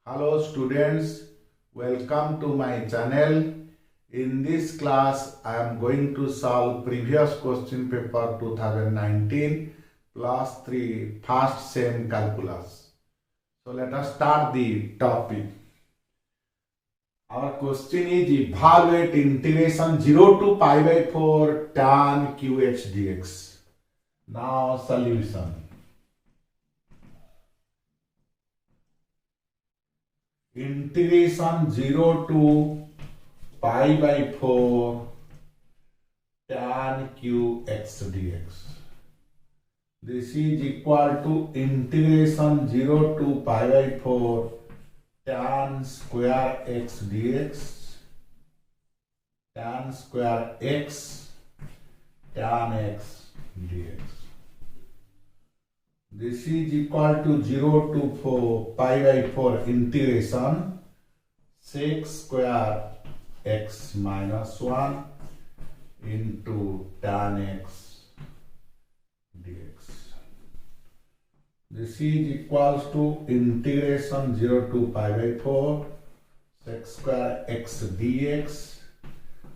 Hello students, welcome to my channel. In this class, I am going to solve previous question paper 2019 plus 3 first sem calculus. So let us start the topic. Our question is evaluate integration 0 to pi by 4 tan qx dx. Now solution. Integration 0 to pi by 4 tan qx dx. This is equal to integration 0 to pi by 4 tan square x dx, tan square x tan x dx. This is equal to 0 to 4 pi by 4 integration sec square x minus 1 into tan x dx. This is equals to integration 0 to pi by 4 sec square x dx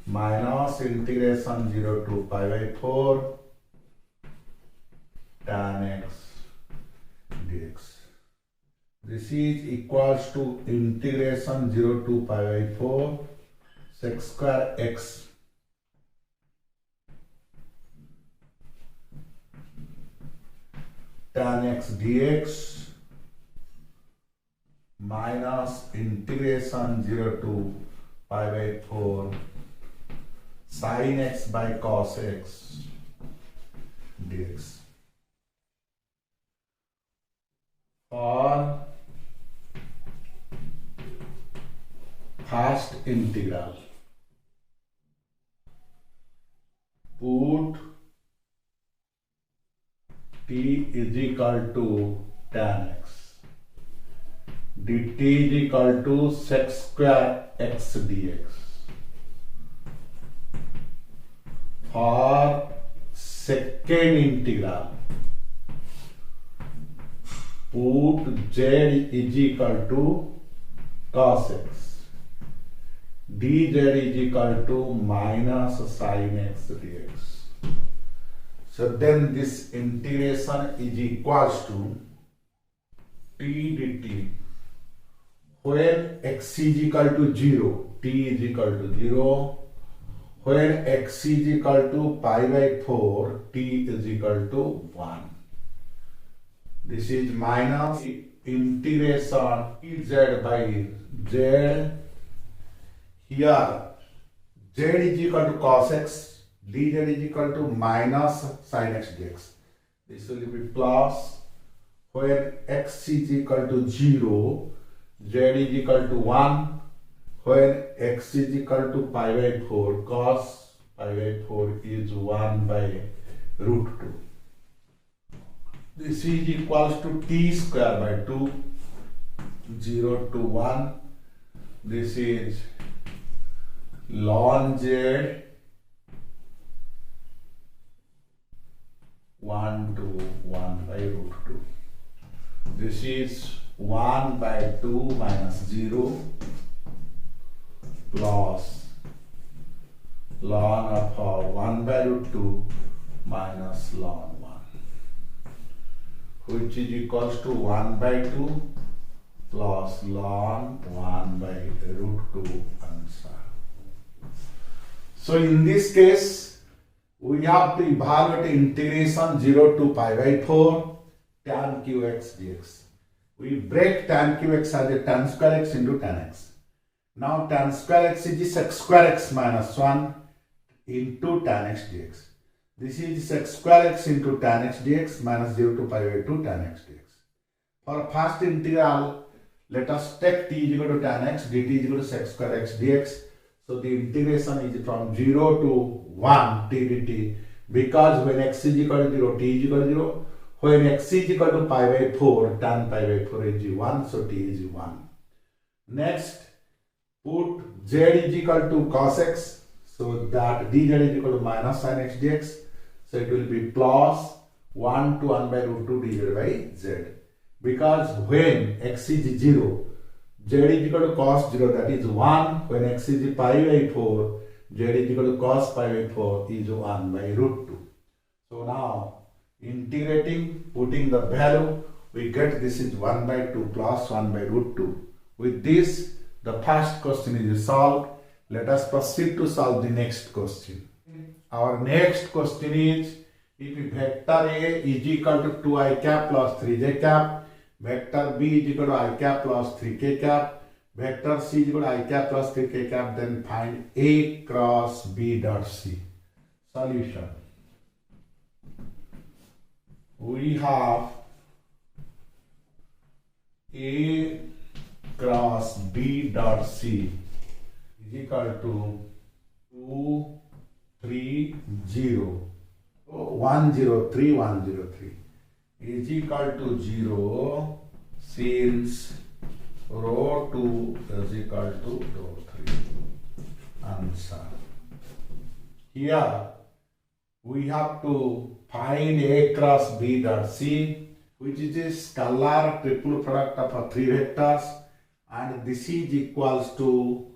minus integration 0 to pi by 4 tan x dx. This is equals to integration 0 to pi by 4 sec square x tan x dx minus integration 0 to pi by 4 sin x by cos x dx. For first integral, put t is equal to tan x, dt is equal to sec square x dx. For second integral, put z is equal to cos x, dz is equal to minus sin x dx. So then this integration is equals to t dt when x is equal to 0, t is equal to 0, when x is equal to pi by 4, t is equal to 1. This is minus integration z by z. Here z is equal to cos x, dz is equal to minus sin x dx. This will be plus when x is equal to 0, z is equal to 1, when x is equal to pi by 4, cos pi by 4 is 1 by root 2. This is equals to t square by 2, 0 to 1. This is ln z 1 to 1 by root 2. This is 1 by 2 minus 0 plus ln of 1 by root 2 minus ln 1, which is equals to 1 by 2 plus ln 1 by root 2 answer. So in this case, we have to evaluate integration 0 to pi by 4 tan qx dx. We break tan qx as a tan square x into tan x. Now tan square x is sec square x minus 1 into tan x dx. This is sec square x into tan x dx minus 0 to pi by 2 tan x dx. For first integral, let us take t is equal to tan x, dt is equal to sec square x dx. So the integration is from 0 to 1 t dt, because when x is equal to 0, t is equal to 0. When x is equal to pi by 4, tan pi by 4 is 1, so t is 1. Next, put z is equal to cos x, so that dz is equal to minus sin x dx. So it will be plus 1 to 1 by root 2 dz by z. Because when x is 0, z is equal to cos 0, that is 1. When x is pi by 4, z is equal to cos pi by 4 is 1 by root 2. So now integrating, putting the value, we get this is 1 by 2 plus 1 by root 2. With this, the first question is solved. Let us proceed to solve the next question. Our next question is, if vector A is equal to 2i cap plus 3j cap, vector B is equal to I cap plus 3k cap, vector C is equal to I cap plus 3k cap, then find A cross B dot C. Solution. We have A cross B dot C is equal to 2, 3, 0. 103, 103 is equal to 0 since row 2 is equal to row 3. Answer. Here we have to find A cross B dot C, which is a scalar triple product of 3 vectors, and this is equals to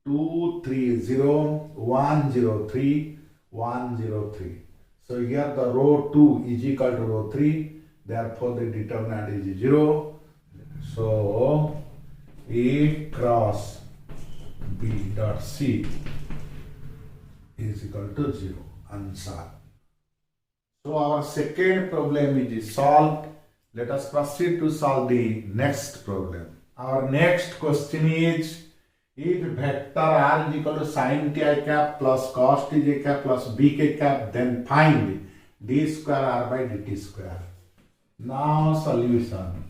2, 3, 0, 103, 103. So here the row 2 is equal to row 3, therefore the determinant is 0. So A cross B dot C is equal to 0. Answer. So our second problem is solved. Let us proceed to solve the next problem. Our next question is, if vector r is equal to sin t I cap plus cos t j cap plus bk cap, then find d square r by dt square. Now solution.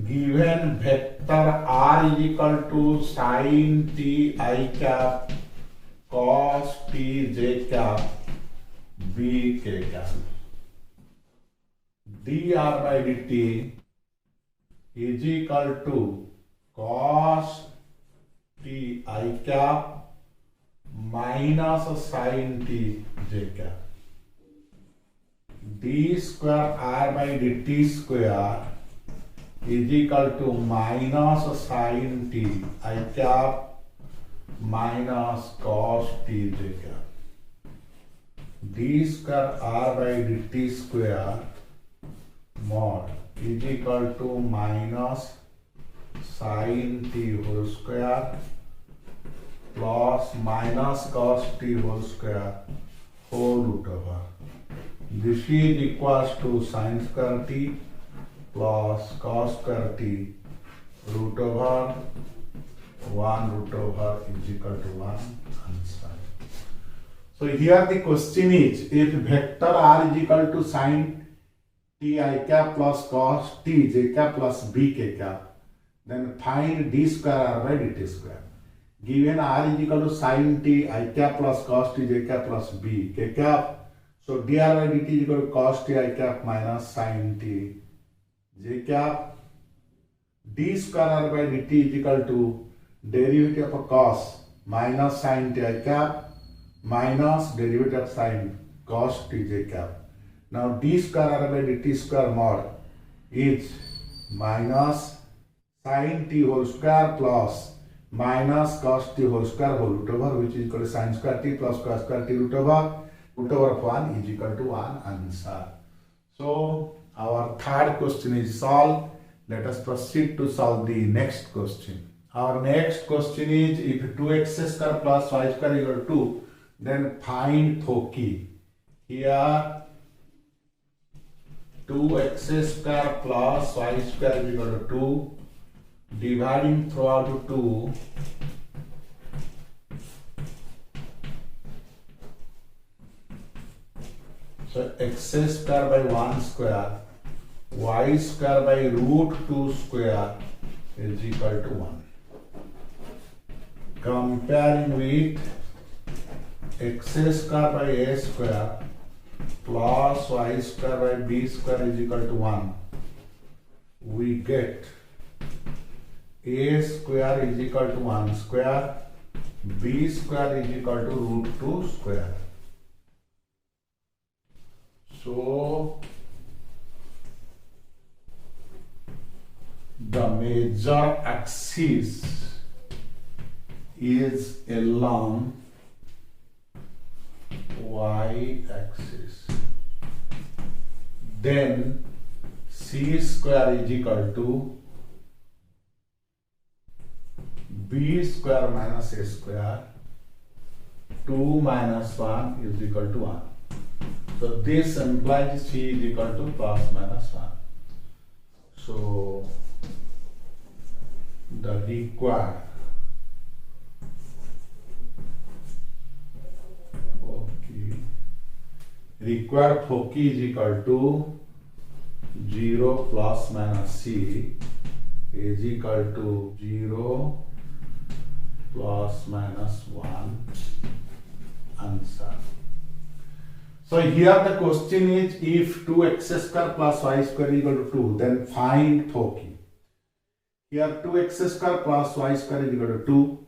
Given vector r is equal to sin t I cap cos t j cap bk cap, dr by dt is equal to cos t I cap minus sin t j cap. D square r by dt square is equal to minus sin t I cap minus cos t j cap. D square r by dt square mod is equal to minus sin t whole square plus minus cos t whole square whole root over. This is equals to sin square t plus cos square t root over 1 root over is equal to 1. Answer. So here the question is, if vector r is equal to sin t I cap plus cos t j cap plus bk cap, then find d square r by dt square. Given r is equal to sin t I cap plus cos t j cap plus bk cap, so dr by dt is equal to cos t I cap minus sin t j cap. D square r by dt is equal to derivative of cos minus sin t I cap minus derivative of sin cos t j cap. Now d square r by dt square mod is minus sin t whole square plus minus cos t whole square whole root over, which is equal to sin square t plus cos square t root over of 1 is equal to 1. Answer. So our third question is solved. Let us proceed to solve the next question. Our next question is, if 2x square plus y square is equal to 2, then find Thoki. Here 2x square plus y square is equal to 2, dividing throughout to 2, so x square by 1 square, y square by root 2 square is equal to 1. Comparing with x square by a square plus y square by b square is equal to 1, we get a square is equal to 1 square, b square is equal to root 2 square. So the major axis is along y axis, then c square is equal to b square minus a square, 2 minus 1 is equal to 1. So this implies c is equal to plus minus 1. So the required Foci is equal to 0 plus minus c is equal to 0 plus minus 1 answer. So here the question is, if 2x square plus y square is equal to 2, then find Foci. Here 2x square plus y square is equal to 2.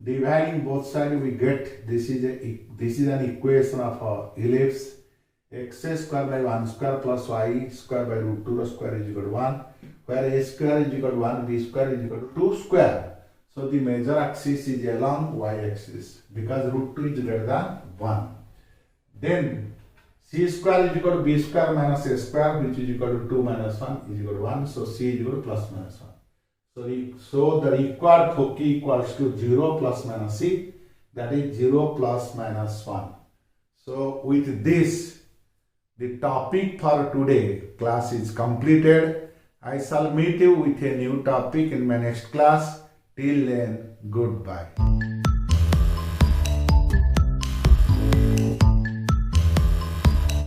Dividing both sides, we get this is an equation of ellipse. X square by 1 square plus y square by root 2 square is equal to 1, where a square is equal to 1, b square is equal to 2 square. So the major axis is along y axis because root 2 is greater than 1. Then c square is equal to b square minus a square, which is equal to 2 minus 1 is equal to 1. So c is equal to plus minus 1. So the required Foci equals to 0 plus minus c, that is 0 plus minus 1. So with this, the topic for today class is completed. I shall meet you with a new topic in my next class. Till then, goodbye.